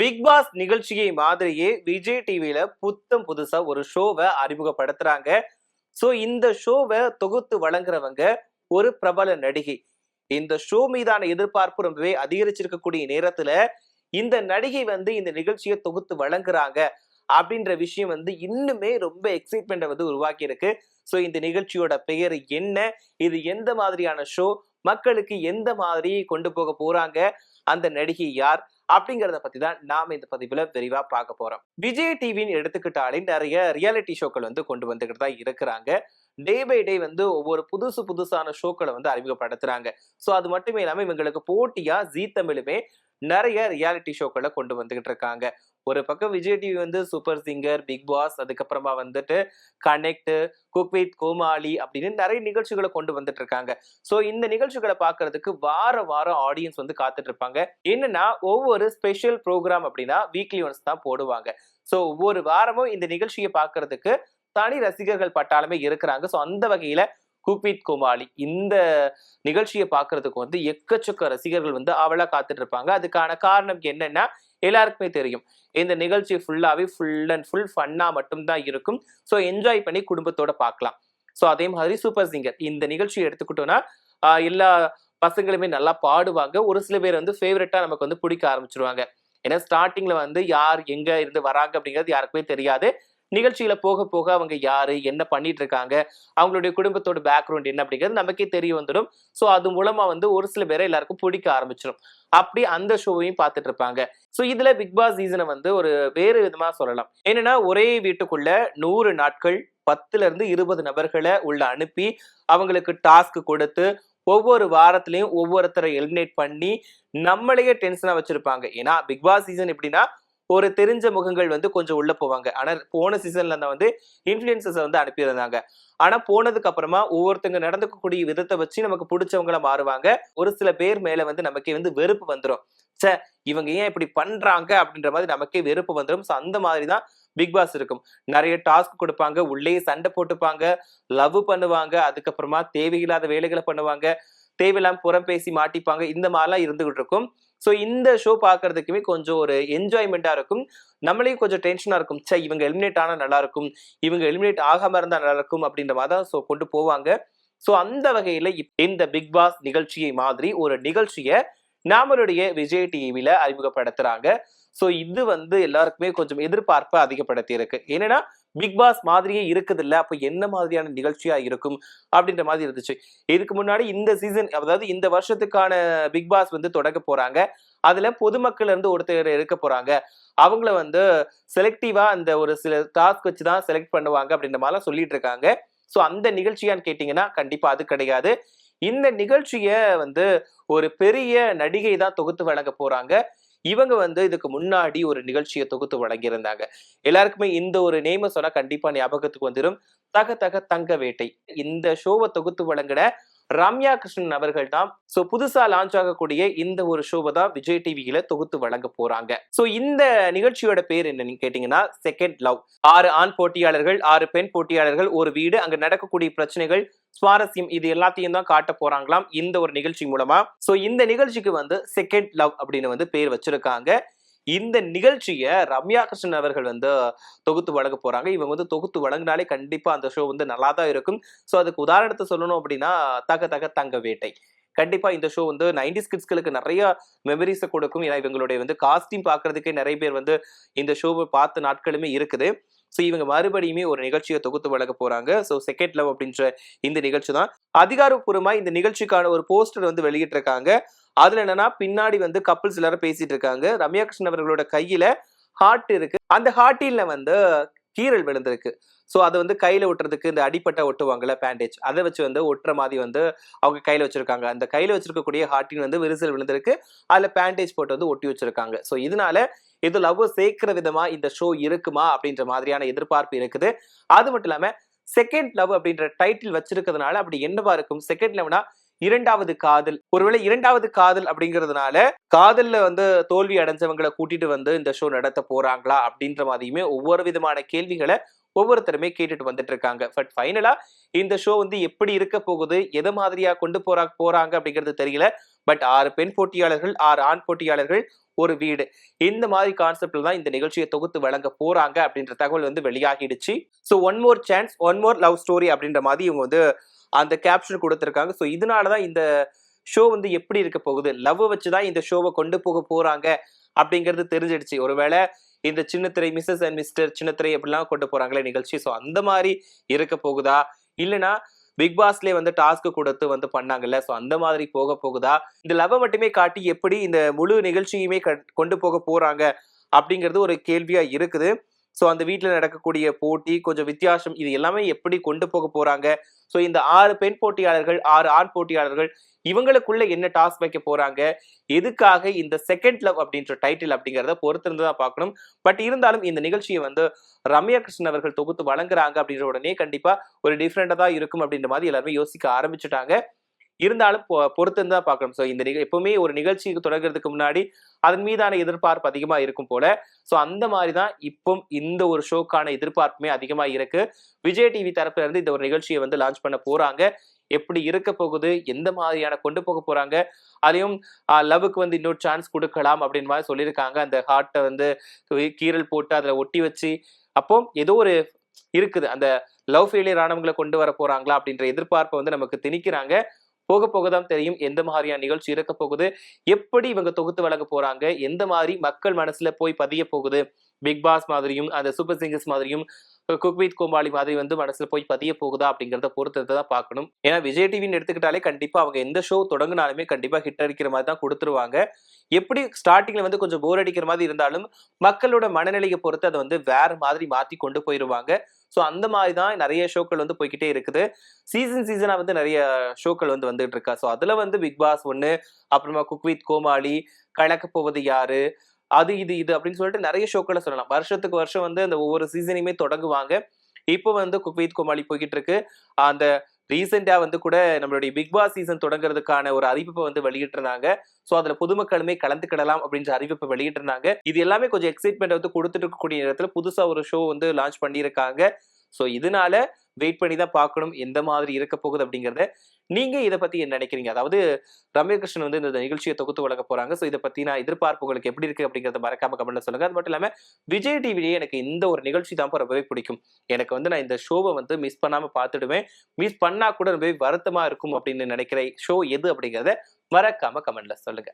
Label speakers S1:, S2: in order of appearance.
S1: Big pass நிகழ்ச்சியை மாதிரியே விஜய் டிவில புத்தம் புதுசா ஒரு ஷோவை அறிமுகப்படுத்துறாங்க. சோ இந்த ஷோவை தொகுத்து வழங்குறவங்க ஒரு பிரபல நடிகை. இந்த ஷோ மீதான எதிர்பார்ப்பு ரொம்பவே அதிகரிச்சிருக்கக்கூடிய நேரத்துல இந்த நடிகை இந்த நிகழ்ச்சியை தொகுத்து வழங்குறாங்க அப்படின்ற விஷயம் இன்னுமே ரொம்ப எக்ஸைட்மெண்ட்டை உருவாக்கி இருக்கு. சோ இந்த நிகழ்ச்சியோட பெயர் என்ன, இது எந்த மாதிரியான ஷோ, மக்களுக்கு எந்த மாதிரி கொண்டு போக போறாங்க, அந்த நடிகை யார் அப்படிங்கறத பத்தி தான் நாம இந்த பதிவுல விரிவா பார்க்க போறோம். விஜய் டிவின்னு எடுத்துக்கிட்டாலே நிறைய ரியாலிட்டி ஷோக்கள் கொண்டு வந்துகிட்டு தான் இருக்கிறாங்க. டே பை டே ஒவ்வொரு புதுசான ஷோக்களை அறிமுகப்படுத்துறாங்க. சோ அது மட்டுமே இல்லாம இவங்களுக்கு போட்டியா ஜீ தமிழுமே நிறைய ரியாலிட்டி ஷோக்களை கொண்டு வந்துகிட்டு இருக்காங்க. ஒரு பக்கம் Vijay TV super singer, big boss, அதுக்கப்புறமா கனெக்ட், குக் வித் கோமாளி அப்படின்னு நிறைய நிகழ்ச்சிகளை கொண்டு வந்துட்டு இருக்காங்க. சோ இந்த நிகழ்ச்சிகளை பாக்குறதுக்கு வாரம் ஆடியன்ஸ் காத்துட்டு இருப்பாங்க. என்னன்னா ஒவ்வொரு ஸ்பெஷல் ப்ரோக்ராம் அப்படின்னா வீக்லி ஒன்ஸ் தான் போடுவாங்க. சோ ஒவ்வொரு வாரமும் இந்த நிகழ்ச்சியை பாக்குறதுக்கு தனி ரசிகர்கள் பட்டாளமே இருக்கிறாங்க. சோ அந்த வகையில குக் வித் கோமாளி இந்த நிகழ்ச்சியை பாக்குறதுக்கு எக்கச்சக்க ரசிகர்கள் அவளா காத்துட்டு இருப்பாங்க. அதுக்கான காரணம் என்னன்னா எல்லாருக்குமே தெரியும். இந்த நிகழ்ச்சி ஃபுல் அண்ட் ஃபுல் ஃபன்னா மட்டும்தான் இருக்கும். ஸோ என்ஜாய் பண்ணி குடும்பத்தோட பார்க்கலாம். ஸோ அதே மாதிரி சூப்பர் சிங்கர் இந்த நிகழ்ச்சியை எடுத்துக்கிட்டோம்னா எல்லா பசங்களுமே நல்லா பாடுவாங்க. ஒரு சில பேர் ஃபேவரட்டா நமக்கு பிடிக்க ஆரம்பிச்சிருவாங்க. ஏன்னா ஸ்டார்டிங்ல யார் எங்க இருந்து வராங்க அப்படிங்கிறது யாருக்குமே தெரியாது. நிகழ்ச்சியில போக போக அவங்க யாரு, என்ன பண்ணிட்டு இருக்காங்க, அவங்களுடைய குடும்பத்தோட பேக்ரவுண்ட் என்ன அப்படிங்கிறது நமக்கே தெரிய வந்துடும். ஸோ அது மூலமா ஒரு சில பேரை எல்லாருக்கும் பிடிக்க ஆரம்பிச்சிடும். அப்படி அந்த ஷோவையும் பார்த்துட்டு இருப்பாங்க. ஸோ இதுல பிக் பாஸ் சீசனை ஒரு வேறு விதமா சொல்லலாம். என்னன்னா ஒரே வீட்டுக்குள்ள 100 நாட்கள் 10ல இருந்து 20 நபர்களை உள்ள அனுப்பி அவங்களுக்கு டாஸ்க் கொடுத்து ஒவ்வொரு வாரத்திலையும் ஒவ்வொருத்தரை எலிமினேட் பண்ணி நம்மளையே டென்ஷனா வச்சிருப்பாங்க. ஏன்னா பிக் பாஸ் சீசன் எப்படின்னா ஒரு தெரிஞ்ச முகங்கள் கொஞ்சம் உள்ள போவாங்க. ஆனா போன சீசன்ல இன்ஃபுளுசர்ஸ் அனுப்பியிருந்தாங்க. ஆனா போனதுக்கு அப்புறமா ஒவ்வொருத்தங்க நடந்துக்கக்கூடிய விதத்தை வச்சு நமக்கு பிடிச்சவங்கள மாறுவாங்க. ஒரு சில பேர் மேல நமக்கே வெறுப்பு வந்துடும். சே இவங்க ஏன் இப்படி பண்றாங்க அப்படின்ற மாதிரி நமக்கே வெறுப்பு வந்துடும். ஸோ அந்த மாதிரிதான் பிக் பாஸ் இருக்கும். நிறைய டாஸ்க் கொடுப்பாங்க, உள்ளே சண்டை போட்டுப்பாங்க, லவ் பண்ணுவாங்க, அதுக்கப்புறமா தேவையில்லாத வேலைகளை பண்ணுவாங்க, தேவையில்லாம புறம் பேசி மாட்டிப்பாங்க. இந்த மாதிரிலாம் இருந்துகிட்டு இருக்கும். ஸோ இந்த ஷோ பார்க்கறதுக்குமே கொஞ்சம் ஒரு என்ஜாய்மெண்டா இருக்கும். நம்மளையும் கொஞ்சம் டென்ஷனா இருக்கும். சே இவங்க எலிமினேட் ஆனா நல்லா இருக்கும், இவங்க எலிமினேட் ஆகாம இருந்தா நல்லா இருக்கும் அப்படின்ற மாதிரி தான் ஸோ கொண்டு போவாங்க. ஸோ அந்த வகையில இந்த பிக் பாஸ் நிகழ்ச்சியை மாதிரி ஒரு நிகழ்ச்சியை நம்மளுடைய விஜய் டிவில அறிமுகப்படுத்துறாங்க. சோ இது எல்லாருக்குமே கொஞ்சம் எதிர்பார்ப்பை அதிகப்படுத்தி இருக்கு. ஏன்னா பிக் பாஸ் மாதிரியே இருக்குது இல்ல, அப்ப என்ன மாதிரியான நிகழ்ச்சியா இருக்கும் அப்படின்ற மாதிரி இருந்துச்சு. இதுக்கு முன்னாடி இந்த சீசன், அதாவது இந்த வருஷத்துக்கான பிக் பாஸ் தொடங்க போறாங்க. அதுல பொதுமக்கள் ஒருத்தர் இருக்க போறாங்க. அவங்கள செலக்டிவா அந்த ஒரு சில டாஸ்க் வச்சுதான் செலக்ட் பண்ணுவாங்க அப்படின்ற மாதிரிலாம் சொல்லிட்டு இருக்காங்க. சோ அந்த நிகழ்ச்சியான்னு கேட்டீங்கன்னா கண்டிப்பா அது கிடையாது. இந்த நிகழ்ச்சிய ஒரு பெரிய நடிகை தான் தொகுத்து வழங்க போறாங்க. இவங்க இதுக்கு முன்னாடி ஒரு நிகழ்ச்சியை தொகுத்து வழங்கியிருந்தாங்க. எல்லாருக்குமே இந்த ஒரு நேம சொன்னா கண்டிப்பா ஞாபகத்துக்கு வந்துடும். தக தக தங்க வேட்டை. இந்த ஷோவை தொகுத்து வழங்கின ரம்யா கிருஷ்ணன் அவர்கள் தான். சோ புதுசா லான்ச் ஆகக்கூடிய இந்த ஒரு ஷோவை தான் விஜய் டிவியில தொகுத்து வழங்க போறாங்க. சோ இந்த நிகழ்ச்சியோட பேர் என்னன்னு கேட்டீங்கன்னா செகண்ட் லவ். 6 ஆண் போட்டியாளர்கள், 6 பெண் போட்டியாளர்கள், ஒரு வீடு, அங்க நடக்கக்கூடிய பிரச்சனைகள், சுவாரஸ்யம், இது எல்லாத்தையும் தான் காட்ட போறாங்களாம் இந்த ஒரு நிகழ்ச்சி மூலமா. சோ இந்த நிகழ்ச்சிக்கு செகண்ட் லவ் அப்படின்னு பேர் வச்சிருக்காங்க. இந்த நிகழ்ச்சியை ரம்யா கிருஷ்ணன் அவர்கள் தொகுத்து வழங்க போறாங்க. இவங்க தொகுத்து வழங்கினாலே கண்டிப்பா அந்த ஷோ நல்லா தான் இருக்கும். சோ அதுக்கு உதாரணத்தை சொல்லணும் அப்படின்னா தக தக தங்க வேட்டை. கண்டிப்பா இந்த ஷோ 90s கிட்ஸ்களுக்கு நிறைய மெமரிஸை கொடுக்கும். ஏன்னா இவங்களுடைய காஸ்டியூம் பாக்குறதுக்கே நிறைய பேர் இந்த ஷோவை பார்த்த நாட்களுமே இருக்குது. ஸோ இவங்க மறுபடியுமே ஒரு நிகழ்ச்சியை தொகுத்து வழங்க போறாங்க. ஸோ செகண்ட் லவ் அப்படின்ற இந்த நிகழ்ச்சி தான் அதிகாரப்பூர்வமா இந்த நிகழ்ச்சிக்கான ஒரு போஸ்டர் வெளியிட்டு இருக்காங்க. அதுல என்னன்னா பின்னாடி கப்பிள்ஸ் எல்லாரும் பேசிட்டு இருக்காங்க. ரம்யா கிருஷ்ணன் அவர்களோட கையில ஹார்ட் இருக்கு. அந்த ஹார்ட்டில கீரல் விழுந்திருக்கு. சோ அதை கையில ஒட்டுறதுக்கு இந்த அடிப்பட்டா ஒட்டுவாங்கல்ல பேண்டேஜ், அதை வச்சு ஒட்டுற மாதிரி அவங்க கையில வச்சிருக்காங்க. அந்த கையில வச்சிருக்கக்கூடிய ஹார்ட்டின் விரிசல் விழுந்திருக்கு. அதுல பேண்டேஜ் போட்டு ஒட்டி வச்சிருக்காங்க. சோ இதனால இது லவ் சேர்க்கிற விதமா இந்த ஷோ இருக்குமா அப்படின்ற மாதிரியான எதிர்பார்ப்பு இருக்குது. அது மட்டும் இல்லாம செகண்ட் லவ் அப்படின்ற டைட்டில் வச்சிருக்கிறதுனால அப்படி என்னவா இருக்கும்? செகண்ட் லவ்னா இரண்டாவது காதல். ஒருவேளை இரண்டாவது காதல் அப்படிங்கிறதுனால காதல்ல தோல்வி அடைஞ்சவங்களை கூட்டிட்டு இந்த ஷோ நடத்த போறாங்களா அப்படின்ற மாதிரியுமே ஒவ்வொரு விதமான கேள்விகளை ஒவ்வொருத்தருமே கேட்டுட்டு வந்துட்டு இருக்காங்க. பட் ஃபைனலா இந்த ஷோ எப்படி இருக்க போகுது, எது மாதிரியா கொண்டு போறாங்க அப்படிங்கிறது தெரியல. பட் 6 பெண் போட்டியாளர்கள், 6 ஆண் போட்டியாளர்கள், ஒரு வீடு. இந்த மாதிரி கான்செப்ட்ல தான் இந்த நிகழ்ச்சியை தொகுத்து வழங்க போறாங்க அப்படின்ற தகவல் வந்து வெளியாகிடுச்சு. So one more chance, one more love story அப்படின்ற மாதிரி இவங்க வந்து அந்த கேப்ஷன் கொடுத்திருக்காங்க. ஸோ இதனால தான் இந்த ஷோ வந்து எப்படி இருக்க போகுது, லவ் வச்சு தான் இந்த ஷோவை கொண்டு போக போறாங்க அப்படிங்கிறது தெரிஞ்சிடுச்சு. ஒருவேளை இந்த சின்னத்திரை மிஸ்ஸஸ் அண்ட் மிஸ்டர் சின்னத்திரை எப்படிலாம் கொண்டு போறாங்களே நிகழ்ச்சி, ஸோ அந்த மாதிரி இருக்க போகுதா, இல்லைன்னா பிக் பாஸ்லேயே வந்து டாஸ்க் கொடுத்து வந்து பண்ணாங்கல்ல, ஸோ அந்த மாதிரி போக போகுதா, இந்த லவ் மட்டுமே காட்டி எப்படி இந்த முழு நிகழ்ச்சியுமே கொண்டு போக போறாங்க அப்படிங்கிறது ஒரு கேள்வியா இருக்குது. ஸோ அந்த வீட்டில் நடக்கக்கூடிய போட்டி கொஞ்சம் வித்தியாசம், இது எல்லாமே எப்படி கொண்டு போக போறாங்க. ஸோ இந்த 6 பெண் போட்டியாளர்கள், 6 ஆண் போட்டியாளர்கள், இவங்களுக்குள்ள என்ன டாஸ்க் வைக்க போறாங்க, எதுக்காக இந்த செகண்ட் லவ் அப்படின்ற டைட்டில் அப்படிங்கிறத பொறுத்திருந்து தான் பார்க்கணும். பட் இருந்தாலும் இந்த நிகழ்ச்சியை வந்து ரம்யா கிருஷ்ணன் அவர்கள் தொகுத்து வழங்குறாங்க அப்படின்ற உடனே கண்டிப்பா ஒரு டிஃப்ரெண்டா தான் இருக்கும் அப்படின்ற மாதிரி எல்லாருமே யோசிக்க ஆரம்பிச்சுட்டாங்க. இருந்தாலும் பொறுத்திருந்து தான் பார்க்கணும். ஸோ இந்த எப்பவுமே ஒரு நிகழ்ச்சி தொடங்குறதுக்கு முன்னாடி அதன் மீதான எதிர்பார்ப்பு அதிகமா இருக்கும் போல. ஸோ அந்த மாதிரி தான் இப்போ இந்த ஒரு ஷோக்கான எதிர்பார்ப்புமே அதிகமா இருக்கு. விஜய் டிவி தரப்புல இருந்து இந்த ஒரு நிகழ்ச்சியை வந்து லான்ச் பண்ண போறாங்க. எப்படி இருக்க போகுது, எந்த மாதிரியான கொண்டு போக போறாங்க, அதையும் லவ்வுக்கு வந்து இன்னொரு சான்ஸ் கொடுக்கலாம் அப்படின்னு மாதிரி சொல்லியிருக்காங்க. அந்த ஹார்ட்டை வந்து கீரல் போட்டு அதுல ஒட்டி வச்சு, அப்போ ஏதோ ஒரு இருக்குது, அந்த லவ் ஃபெயிலியர் ஆனவங்களை கொண்டு வர போறாங்களா அப்படின்ற எதிர்பார்ப்பை வந்து நமக்கு திணிக்கிறாங்க. போக போக தான் தெரியும் எந்த மாதிரியான நிகழ்ச்சி இருக்க போகுது, எப்படி இவங்க தொகுத்து வழங்க போறாங்க, எந்த மாதிரி மக்கள் மனசுல போய் பதிய போகுது. பிக் பாஸ் மாதிரியும் அந்த சூப்பர் சிங்கர்ஸ் மாதிரியும் குக் வித் கோமாளி மாதிரி வந்து மனசுல போய் பதிய போகுதா அப்படிங்கறத பொறுத்ததை தான் பார்க்கணும். ஏன்னா விஜய் டிவின்னு எடுத்துக்கிட்டாலே கண்டிப்பா அவங்க எந்த ஷோ தொடங்கினாலுமே கண்டிப்பா ஹிட் அடிக்கிற மாதிரி தான் கொடுத்துருவாங்க. எப்படி ஸ்டார்டிங்ல வந்து கொஞ்சம் போர் அடிக்கிற மாதிரி இருந்தாலும் மக்களோட மனநிலையை பொறுத்து அதை வந்து வேற மாதிரி மாத்தி கொண்டு போயிருவாங்க. ஸோ அந்த மாதிரி தான் நிறைய ஷோக்கள் வந்து போய்கிட்டே இருக்குது. சீசனா வந்து நிறைய ஷோக்கள் வந்து வந்துட்டு இருக்கா. ஸோ அதுல வந்து பிக் பாஸ் 1, அப்புறமா குக் வித் கோமாளி, கலக்க போவது யாரு, அது இது அப்படின்னு சொல்லிட்டு நிறைய ஷோக்களை சொல்லலாம். வருஷத்துக்கு வருஷம் வந்து அந்த ஒவ்வொரு சீசனையுமே தொடங்குவாங்க. இப்போ வந்து குக் வித் கோமாளி போய்கிட்டு இருக்கு. அந்த ரீசெண்டா வந்து கூட நம்மளுடைய பிக் பாஸ் சீசன் தொடங்குறதுக்கான ஒரு அறிவிப்பை வந்து வெளியிட்டிருந்தாங்க. ஸோ அதுல பொதுமக்களுமே கலந்துக்கிடலாம் அப்படின்ற அறிவிப்பை வெளியிட்டிருந்தாங்க. இது எல்லாமே கொஞ்சம் எக்ஸைட்மெண்ட் வந்து கொடுத்துட்டு இருக்கக்கூடிய நேரத்துல புதுசா ஒரு ஷோ வந்து லான்ச் பண்ணியிருக்காங்க. ஸோ இதனால வெயிட் பண்ணி தான் பார்க்கணும் எந்த மாதிரி இருக்க போகுது அப்படிங்கிறத. நீங்க இதை பத்தி என்ன நினைக்கிறீங்க? அதாவது ரம்யா கிருஷ்ணன் வந்து இந்த நிகழ்ச்சியை தொகுத்து வழங்க போறாங்க. ஸோ இதை பத்தி நான் எதிர்பார்ப்பு உங்களுக்கு எப்படி இருக்கு அப்படிங்கறத மறக்காம கமெண்ட்ல சொல்லுங்க. அது மட்டும் இல்லாம விஜய் டிவிலேயே எனக்கு இந்த ஒரு நிகழ்ச்சி தான் ரொம்பவே பிடிக்கும். எனக்கு வந்து நான் இந்த ஷோவை வந்து மிஸ் பண்ணாம பார்த்துடுவேன். மிஸ் பண்ணா கூட ரொம்பவே வருத்தமா இருக்கும் அப்படின்னு நினைக்கிற ஷோ எது அப்படிங்கறத மறக்காம கமெண்ட்ல சொல்லுங்க.